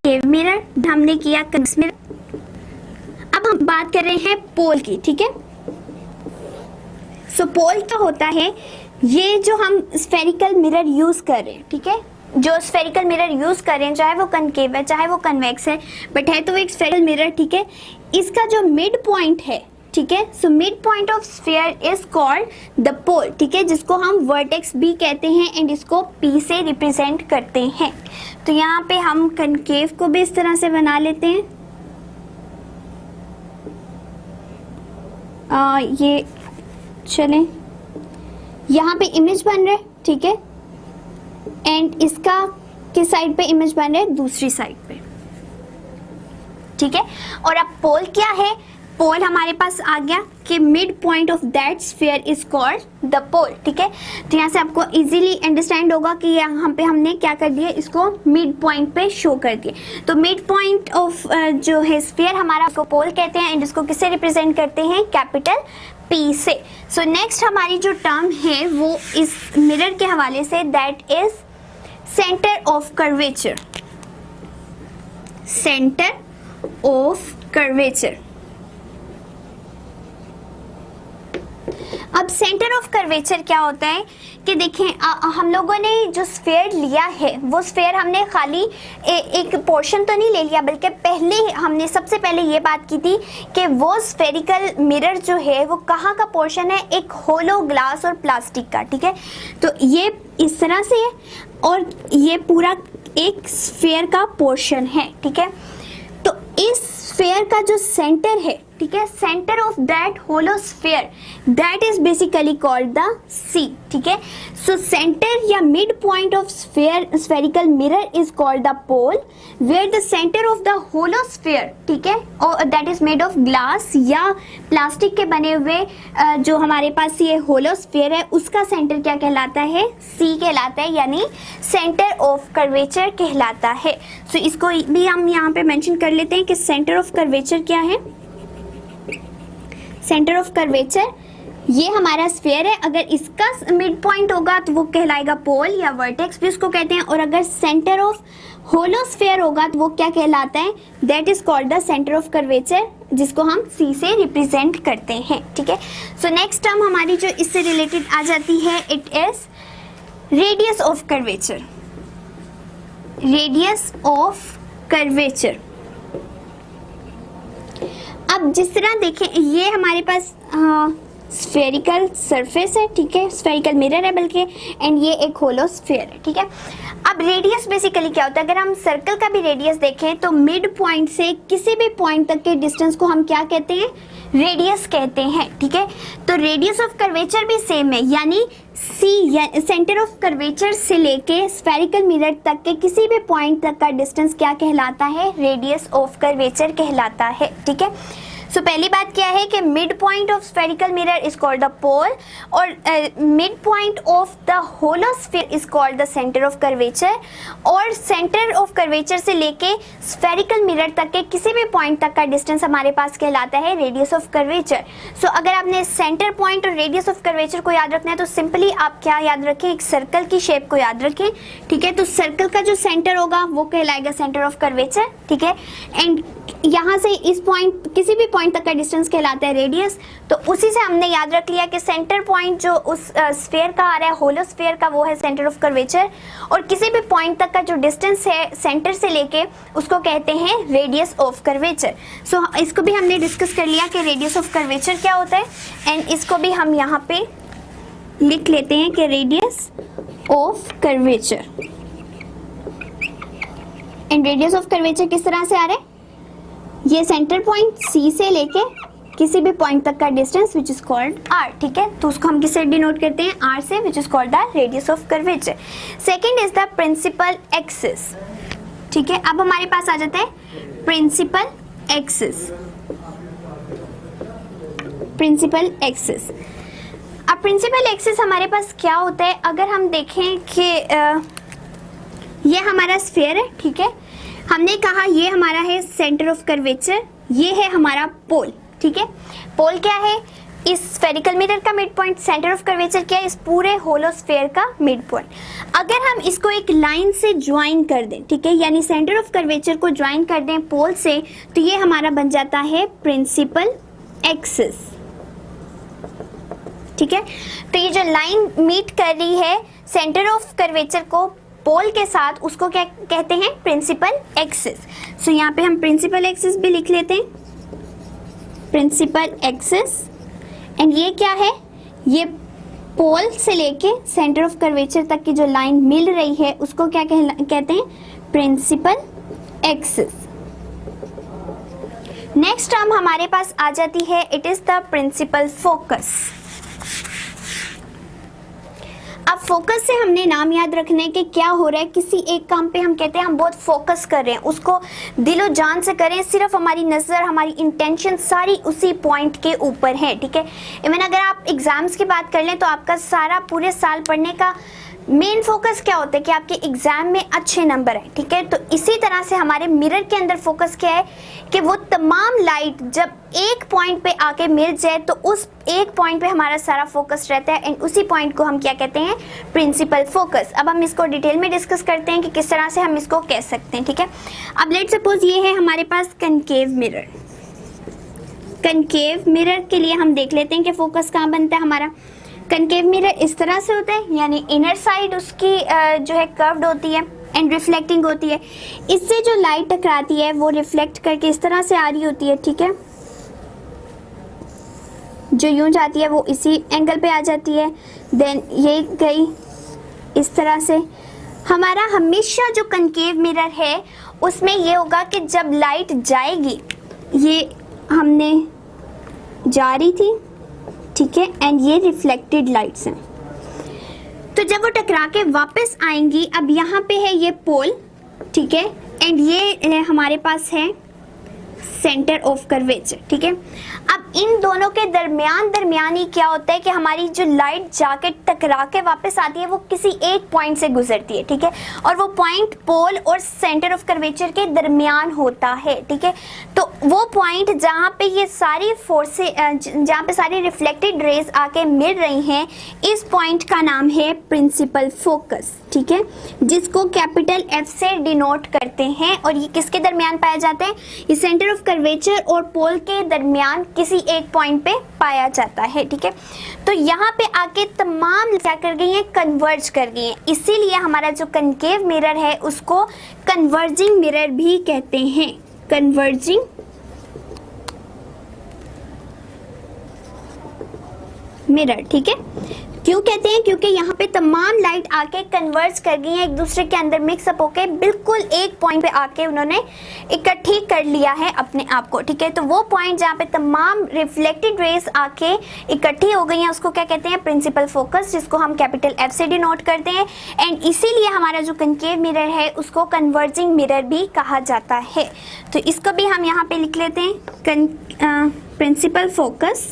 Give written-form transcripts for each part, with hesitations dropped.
Concave mirror, हमने किया convex mirror. अब हम बात कर रहे हैं पोल की, ठीक है। सो पोल क्या होता है, ये जो हम स्फेरिकल मिरर यूज कर रहे हैं, ठीक है, जो स्फेरिकल मिरर यूज कर रहे हैं, चाहे वो कनकेव है चाहे वो कन्वेक्स है, बट है तो एक स्फेरिकल मिरर, ठीक है। इसका जो मिड पॉइंट है, ठीक है, so mid point of sphere is called the pole, ठीक है, जिसको हम वर्टेक्स भी कहते हैं एंड इसको पी से रिप्रेजेंट करते हैं। तो यहाँ पे हम कनकेव को भी इस तरह से बना लेते हैं। ये चलें, यहाँ पे इमेज बन रहा है, ठीक है, एंड इसका किस साइड पे इमेज बन रहा है, दूसरी साइड पे, ठीक है। और अब पोल क्या है, पोल हमारे पास आ गया कि mid point of that sphere is called the pole, ठीक है। तो यहाँ से आपको इजीली अंडरस्टैंड होगा कि यहाँ पे हमने क्या कर दिया, इसको मिड पॉइंट पे शो कर दिया। तो मिड पॉइंट ऑफ जो है स्फीयर हमारा, उसको पोल कहते हैं एंड इसको किससे रिप्रेजेंट करते हैं, कैपिटल पी से। सो नेक्स्ट हमारी जो टर्म है वो इस मिरर के हवाले से, that is centre of curvature, centre of curvature. अब सेंटर ऑफ कर्वेचर क्या होता है कि देखें, हम लोगों ने जो स्फीयर लिया है वो स्फीयर हमने खाली एक पोर्शन तो नहीं ले लिया, बल्कि पहले हमने सबसे पहले ये बात की थी कि वो स्फेरिकल मिरर जो है वो कहाँ का पोर्शन है, एक होलो ग्लास और प्लास्टिक का, ठीक है। तो ये इस तरह से है और ये पूरा एक स्फीयर का पोर्शन है, ठीक है। तो इस स्फीयर का जो सेंटर है, ठीक है, centre of that hollow sphere, that is basically called the C, ठीक है। सो सेंटर या mid point of spherical mirror is called the pole, where the centre of the hollow sphere, ठीक है, और that is made of glass या plastic के बने हुए जो हमारे पास ये होलो स्फीयर है, उसका सेंटर क्या कहलाता है, सी कहलाता है, यानी सेंटर ऑफ कर्वेचर कहलाता है। सो इसको भी हम यहाँ पे मेंशन कर लेते हैं कि सेंटर ऑफ कर्वेचर क्या है। सेंटर ऑफ कर्वेचर ये हमारा स्फीयर है, अगर इसका मिड पॉइंट होगा तो वो कहलाएगा पोल या वर्टेक्स भी उसको कहते हैं, और अगर सेंटर ऑफ होलो स्फीयर होगा तो वो क्या कहलाता है, that is called the centre of curvature, जिसको हम सी से रिप्रेजेंट करते हैं, ठीक है। सो नेक्स्ट टर्म हमारी जो इससे रिलेटेड आ जाती है, it is radius of curvature, radius of curvature. अब जिस तरह देखें, ये हमारे पास स्फेरिकल सरफेस है, ठीक है, स्फेरिकल मिरर है बल्कि, एंड ये एक होलो स्फीयर है, ठीक है। अब रेडियस बेसिकली क्या होता है, अगर हम सर्कल का भी रेडियस देखें तो मिड पॉइंट से किसी भी पॉइंट तक के डिस्टेंस को हम क्या कहते हैं, रेडियस कहते हैं, ठीक है। तो रेडियस ऑफ कर्वेचर भी सेम है, यानी सी या सेंटर ऑफ कर्वेचर से लेके स्फेरिकल मिरर तक के किसी भी पॉइंट तक का डिस्टेंस क्या कहलाता है, रेडियस ऑफ कर्वेचर कहलाता है, ठीक है। सो पहली बात क्या है कि mid point of spherical mirror is called the pole, और mid point of the hollow sphere is called the centre of curvature, और सेंटर ऑफ कर्वेचर से लेके स्फेरिकल मिरर तक के किसी भी पॉइंट तक का डिस्टेंस हमारे पास कहलाता है रेडियस ऑफ कर्वेचर। सो अगर आपने सेंटर पॉइंट और रेडियस ऑफ कर्वेचर को याद रखना है तो सिंपली आप क्या याद रखें, एक सर्कल की शेप को याद रखें, ठीक है। तो सर्कल का जो सेंटर होगा वो कहलाएगा सेंटर ऑफ कर्वेचर, ठीक है, एंड यहाँ से इस पॉइंट किसी भी पॉइंट तक का डिस्टेंस कहलाता है रेडियस। तो उसी से हमने याद रख लिया कि सेंटर पॉइंट जो उस स्फीयर का आ रहा है, होलो स्फीयर का, वो है सेंटर ऑफ कर्वेचर, और किसी भी पॉइंट तक का जो डिस्टेंस है सेंटर से लेके उसको कहते हैं रेडियस ऑफ कर्वेचर। सो इसको भी हमने डिस्कस कर लिया कि रेडियस ऑफ कर्वेचर क्या होता है, एंड इसको भी हम यहाँ पे लिख लेते हैं कि radius of curvature, and radius of curvature किस तरह से आ रहा है, ये सेंटर पॉइंट सी से लेके किसी भी पॉइंट तक का distance which is called R, ठीक है। तो उसको हम किससे डिनोट करते हैं, आर से, which is called the radius of curvature. Second is the principal axis, ठीक है। अब हमारे पास आ जाता है प्रिंसिपल एक्सिस, प्रिंसिपल एक्सिस। अब प्रिंसिपल एक्सिस हमारे पास क्या होता है, अगर हम देखें कि ये हमारा स्फीयर है, ठीक है, हमने कहा ये हमारा है सेंटर ऑफ कर्वेचर, ये है हमारा पोल, ठीक है। पोल क्या है, इस स्फेरिकल मिरर का mid point, centre of curvature क्या है, इस पूरे होलो स्फीयर का मिड पॉइंट। अगर हम इसको एक लाइन से ज्वाइन कर दें, ठीक है, यानी सेंटर ऑफ कर्वेचर को ज्वाइन कर दें पोल से, तो ये हमारा बन जाता है प्रिंसिपल एक्सिस, ठीक है। तो ये जो लाइन मीट कर रही है सेंटर ऑफ कर्वेचर को पोल के साथ, उसको क्या कहते हैं, प्रिंसिपल एक्सिस। सो यहाँ पे हम प्रिंसिपल एक्सिस भी लिख लेते हैं, प्रिंसिपल एक्सिस। एंड ये क्या है, ये पोल से लेके सेंटर ऑफ कर्वेचर तक की जो लाइन मिल रही है उसको क्या कहते हैं, प्रिंसिपल एक्सिस। नेक्स्ट टर्म हमारे पास आ जाती है, it is the principal focus. अब फोकस से हमने नाम याद रखना है कि क्या हो रहा है, किसी एक काम पे हम कहते हैं हम बहुत फोकस कर रहे हैं, उसको दिलो जान से करें, सिर्फ हमारी नज़र, हमारी इंटेंशन सारी उसी पॉइंट के ऊपर है, ठीक है। इवन अगर आप एग्जाम्स की बात कर लें तो आपका सारा पूरे साल पढ़ने का मेन फोकस क्या होता है कि आपके एग्जाम में अच्छे नंबर आए, ठीक है। तो इसी तरह से हमारे मिरर के अंदर फोकस क्या है कि वो तमाम लाइट जब एक पॉइंट पे आके मिल जाए तो उस एक पॉइंट पे हमारा सारा फोकस रहता है, एंड उसी पॉइंट को हम क्या कहते हैं, प्रिंसिपल फोकस। अब हम इसको डिटेल में डिस्कस करते हैं कि किस तरह से हम इसको कह सकते हैं, ठीक है। अब लेट सपोज ये है हमारे पास कनकेव मिरर। कनकेव मिरर के लिए हम देख लेते हैं कि फोकस कहाँ बनता है हमारा। कनकेव मिरर इस तरह से होता है, यानी इनर साइड उसकी जो है कर्व्ड होती है एंड रिफ्लेक्टिंग होती है। इससे जो लाइट टकराती है वो रिफ्लेक्ट करके इस तरह से आ रही होती है, ठीक है। जो यूं जाती है वो इसी एंगल पे आ जाती है, देन ये गई इस तरह से। हमारा हमेशा जो कनकेव मिरर है उसमें ये होगा कि जब लाइट जाएगी, ये हमने जा रही थी, ठीक है, एंड ये रिफ्लेक्टेड लाइट्स हैं, तो जब वो टकरा के वापस आएंगी, अब यहाँ पे है ये पोल, ठीक है, एंड ये हमारे पास है सेंटर ऑफ कर्वेचर, ठीक है। अब इन दोनों के दरमियान ही क्या होता है कि हमारी जो लाइट जाके टकरा के वापस आती है वो किसी एक पॉइंट से गुजरती है, ठीक है, और वो पॉइंट पोल और सेंटर ऑफ कर्वेचर के दरमियान होता है, ठीक है। तो वो पॉइंट जहाँ पे ये सारी फोर्सेस, जहाँ पे सारी रिफ्लेक्टेड रेज आके मिल रही हैं, इस पॉइंट का नाम है प्रिंसिपल फोकस, ठीक है, जिसको कैपिटल एफ से डिनोट करते हैं। और ये किसके दरमियान पाया जाता है, ये सेंटर ऑफ कर्वेचर और पोल के दरमियान किसी एक पॉइंट पे पाया जाता है, ठीक है। तो यहाँ पे आके तमाम क्या कर गई हैं, कन्वर्ज कर गई हैं, इसीलिए हमारा जो कनकेव मिरर है उसको कन्वर्जिंग मिरर भी कहते हैं, कन्वर्जिंग मिरर, ठीक है। क्यों कहते हैं, क्योंकि यहाँ पे तमाम लाइट आके कन्वर्ज कर गई हैं, एक दूसरे के अंदर मिक्सअप होके बिल्कुल एक पॉइंट पे आके उन्होंने इकट्ठी कर लिया है अपने आप को, ठीक है। तो वो पॉइंट जहाँ पे तमाम रिफ्लेक्टेड रेज आके इकट्ठी हो गई हैं उसको क्या कहते हैं, प्रिंसिपल फोकस, जिसको हम कैपिटल एफ से डिनोट करते हैं। एंड इसीलिए हमारा जो कनकेव मिरर है उसको कन्वर्जिंग मिरर भी कहा जाता है। तो इसको भी हम यहाँ पे लिख लेते हैं, प्रिंसिपल फोकस,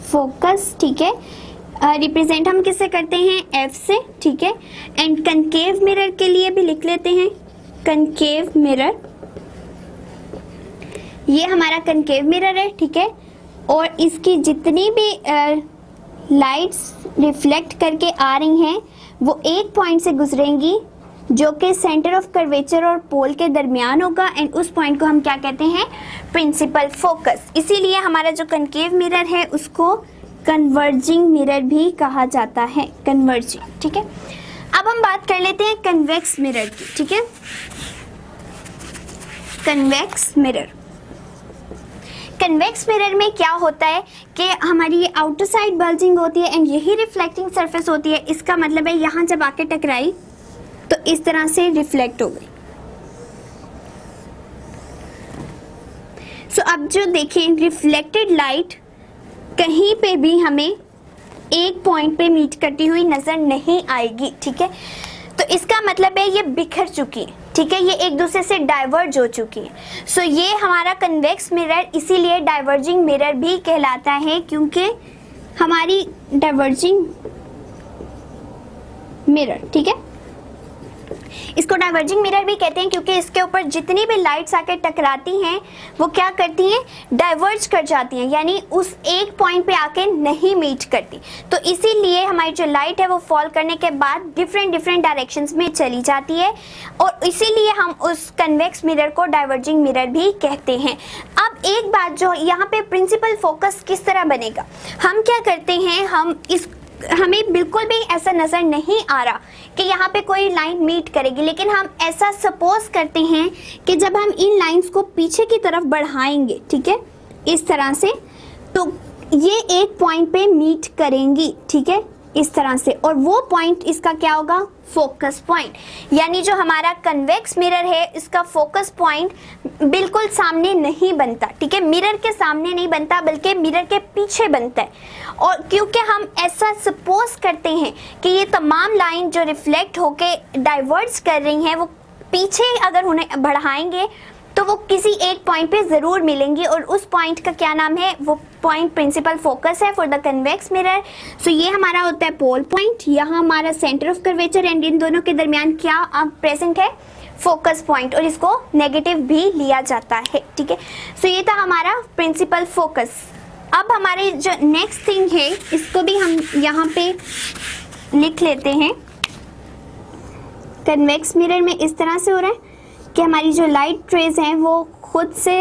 फोकस, ठीक है। रिप्रेजेंट हम किससे करते हैं, एफ से, ठीक है। एंड कनकेव मिरर के लिए भी लिख लेते हैं, कनकेव मिरर, ये हमारा कनकेव मिरर है, ठीक है। और इसकी जितनी भी लाइट्स रिफ्लेक्ट करके आ रही हैं वो एक पॉइंट से गुजरेंगी जो कि सेंटर ऑफ कर्वेचर और पोल के दरमियान होगा, एंड उस पॉइंट को हम क्या कहते हैं, प्रिंसिपल फोकस। इसीलिए हमारा जो कनकेव मिरर है उसको कन्वर्जिंग मिरर भी कहा जाता है, कन्वर्जिंग, ठीक है। अब हम बात कर लेते हैं कन्वेक्स मिरर की, ठीक है। कन्वेक्स मिरर, कन्वेक्स मिरर में क्या होता है कि हमारी ये आउटर साइड बल्जिंग होती है एंड यही रिफ्लेक्टिंग सरफेस होती है। इसका मतलब है यहाँ जब आके टकराई तो इस तरह से रिफ्लेक्ट हो गई। सो अब जो देखें, रिफ्लेक्टेड लाइट कहीं पे भी हमें एक पॉइंट पे मीट करती हुई नजर नहीं आएगी, ठीक है। तो इसका मतलब है ये बिखर चुकी है, ठीक है, ये एक दूसरे से डाइवर्ज हो चुकी है। सो ये हमारा कन्वेक्स मिरर इसीलिए डाइवर्जिंग मिरर भी कहलाता है, क्योंकि हमारी डाइवर्जिंग मिरर, ठीक है, इसको डाइवर्जिंग मिरर भी कहते हैं क्योंकि इसके ऊपर जितनी भी लाइट्स आके टकराती हैं वो क्या करती हैं, डाइवर्ज कर जाती हैं, यानी उस एक पॉइंट पे आके नहीं मीट करती। तो इसीलिए हमारी जो लाइट है वो फॉल करने के बाद डिफरेंट डायरेक्शंस में चली जाती है और इसीलिए हम उस कन्वेक्स मिरर को डाइवर्जिंग मिरर भी कहते हैं। अब एक बात, जो यहाँ पे प्रिंसिपल फोकस किस तरह बनेगा, हम क्या करते हैं, हमें बिल्कुल भी ऐसा नज़र नहीं आ रहा कि यहाँ पे कोई लाइन मीट करेगी, लेकिन हम ऐसा सपोज करते हैं कि जब हम इन लाइंस को पीछे की तरफ बढ़ाएंगे, ठीक है, इस तरह से, तो ये एक पॉइंट पे मीट करेंगी, ठीक है, इस तरह से, और वो पॉइंट इसका क्या होगा, फोकस पॉइंट। यानी जो हमारा कन्वेक्स मिरर है इसका फोकस पॉइंट बिल्कुल सामने नहीं बनता, ठीक है, मिरर के सामने नहीं बनता बल्कि मिरर के पीछे बनता है। और क्योंकि हम ऐसा सपोज करते हैं कि ये तमाम लाइन जो रिफ्लेक्ट होके डाइवर्ज कर रही हैं वो पीछे अगर उन्हें बढ़ाएंगे तो वो किसी एक पॉइंट पे ज़रूर मिलेंगी और उस पॉइंट का क्या नाम है, वो पॉइंट प्रिंसिपल फोकस है फॉर द कन्वेक्स मिरर। सो ये हमारा होता है पोल पॉइंट, यहाँ हमारा centre of curvature and in दोनों के दरमियान क्या प्रेजेंट है, फोकस पॉइंट, और इसको नेगेटिव भी लिया जाता है, ठीक है। सो ये था हमारा प्रिंसिपल फोकस। अब हमारे जो नेक्स्ट थिंग है इसको भी हम यहाँ पे लिख लेते हैं। कन्वेक्स मिरर में इस तरह से हो रहा है कि हमारी जो लाइट रेज हैं वो खुद से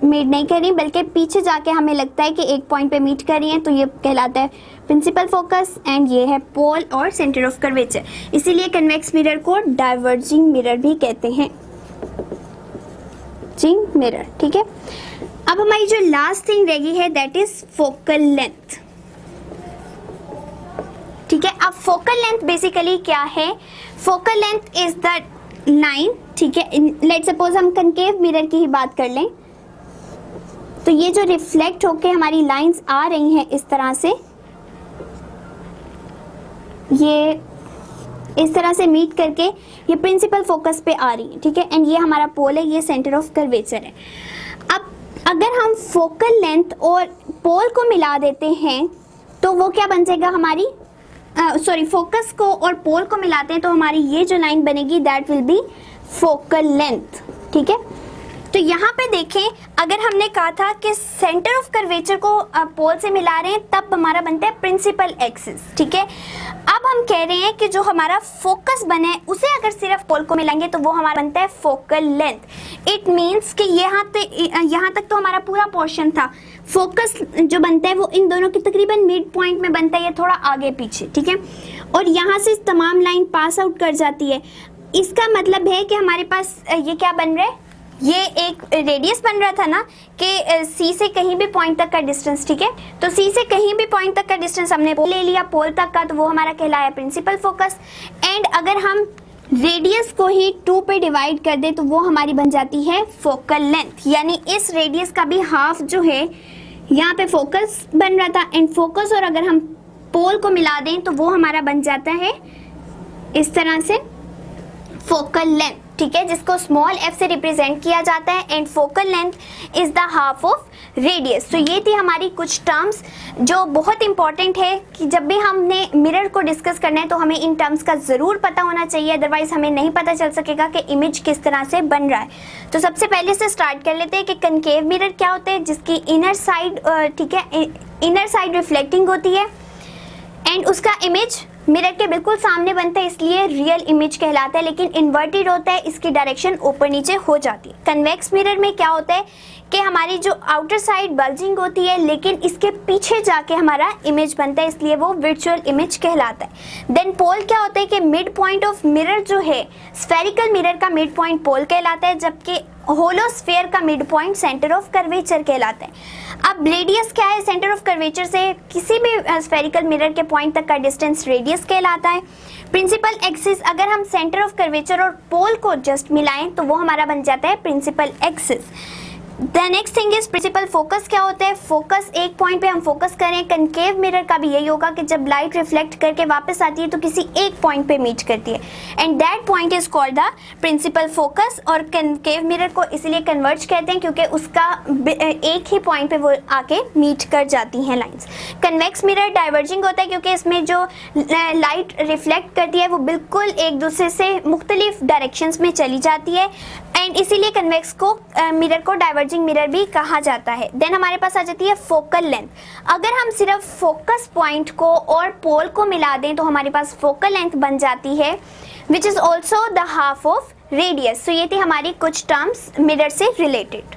मीट नहीं कर रही बल्कि पीछे जाके हमें लगता है कि एक पॉइंट पे मीट कर रही हैं, तो ये कहलाता है प्रिंसिपल फोकस एंड ये है पोल और सेंटर ऑफ कर्वेचर। इसीलिए कन्वेक्स मिरर को डाइवर्जिंग मिरर भी कहते हैं, डाइवर्जिंग मिरर, ठीक है। अब हमारी जो लास्ट थिंग रह गई है दैट इज फोकल लेंथ, ठीक है। अब फोकल लेंथ बेसिकली क्या है, focal length is the line, ठीक है। लेट सपोज हम कनकेव मिरर की ही बात कर लें, तो ये जो रिफ्लेक्ट होके हमारी लाइंस आ रही हैं इस तरह से, ये इस तरह से मीट करके ये प्रिंसिपल फोकस पे आ रही है, ठीक है, एंड ये हमारा पोल है, ये सेंटर ऑफ कर्वेचर है। अब अगर हम फोकल लेंथ और पोल को मिला देते हैं तो वो क्या बन जाएगा, हमारी फोकस को और पोल को मिलाते हैं तो हमारी ये जो लाइन बनेगी that will be focal length, ठीक है। तो यहाँ पे देखें, अगर हमने कहा था कि सेंटर ऑफ कर्वेचर को पोल से मिला रहे हैं तब हमारा बनता है प्रिंसिपल एक्सिस, ठीक है। अब हम कह रहे हैं कि जो हमारा फोकस बने उसे अगर सिर्फ पोल को मिलाएंगे तो वो हमारा बनता है फोकल लेंथ। इट मीन्स कि यहाँ तक तो हमारा पूरा पोर्शन था, फोकस जो बनता है वो इन दोनों के तकरीबन मिड पॉइंट में बनता है, ये थोड़ा आगे पीछे, ठीक है, और यहाँ से तमाम लाइन पास आउट कर जाती है। इसका मतलब है कि हमारे पास ये क्या बन रहा है, ये एक रेडियस बन रहा था ना कि सी से कहीं भी पॉइंट तक का डिस्टेंस, ठीक है, तो सी से कहीं भी पॉइंट तक का डिस्टेंस हमने ले लिया पोल तक का, तो वो हमारा कहलाया प्रिंसिपल फोकस। एंड अगर हम रेडियस को ही 2 पे डिवाइड कर दे तो वो हमारी बन जाती है फोकल लेंथ, यानी इस रेडियस का भी हाफ जो है यहाँ पे फोकस बन रहा था, एंड फोकस और अगर हम पोल को मिला दें तो वो हमारा बन जाता है इस तरह से फोकल लेंथ, ठीक है, जिसको स्मॉल f से रिप्रेजेंट किया जाता है, and focal length is the half of radius. तो ये थी हमारी कुछ टर्म्स जो बहुत इंपॉर्टेंट है कि जब भी हमने मिरर को डिस्कस करना है तो हमें इन टर्म्स का ज़रूर पता होना चाहिए, अदरवाइज हमें नहीं पता चल सकेगा कि इमेज किस तरह से बन रहा है। तो सबसे पहले से स्टार्ट कर लेते हैं कि कनकेव मिरर क्या होते हैं, जिसकी इनर साइड, ठीक है, इनर साइड रिफ्लेक्टिंग होती है एंड उसका इमेज मिरर के बिल्कुल सामने बनता है, इसलिए रियल इमेज कहलाता है, लेकिन इन्वर्टेड होता है, इसकी डायरेक्शन ऊपर नीचे हो जाती है। कन्वेक्स मिरर में क्या होता है कि हमारी जो आउटर साइड बल्जिंग होती है लेकिन इसके पीछे जाके हमारा इमेज बनता है, इसलिए वो वर्चुअल इमेज कहलाता है। देन पोल क्या होता है कि मिड पॉइंट ऑफ मिरर जो है, स्फेरिकल मिरर का मिड पॉइंट पोल कहलाता है, जबकि होलो स्फीयर का mid point centre of curvature कहलाता है। अब रेडियस क्या है, सेंटर ऑफ कर्वेचर से किसी भी स्फेरिकल मिरर के पॉइंट तक का डिस्टेंस रेडियस कहलाता है। प्रिंसिपल एक्सिस, अगर हम सेंटर ऑफ कर्वेचर और पोल को जस्ट मिलाएं तो वो हमारा बन जाता है principal axis. The next thing is principal focus क्या होता है? फोकस, एक पॉइंट पे हम फोकस करें। कनकेव मिरर का भी यही होगा कि जब लाइट रिफ्लेक्ट करके वापस आती है तो किसी एक पॉइंट पे मीट करती है and that point is called the principal focus. और कनकेव मिरर को इसलिए कन्वर्ज कहते हैं क्योंकि उसका एक ही पॉइंट पे वो आके मीट कर जाती हैं लाइंस। कन्वेक्स मिरर डाइवर्जिंग होता है क्योंकि इसमें जो लाइट रिफ्लेक्ट करती है वो बिल्कुल एक दूसरे से मुख्तलिफ डायरेक्शंस में चली जाती है एंड इसीलिए कन्वेक्स को मिरर को डाइवर्जिंग मिरर भी कहा जाता है। देन हमारे पास आ जाती है फोकल लेंथ। अगर हम सिर्फ फोकस पॉइंट को और पोल को मिला दें तो हमारे पास फोकल लेंथ बन जाती है which is also the half of radius. तो ये थी हमारी कुछ टर्म्स मिरर से रिलेटेड।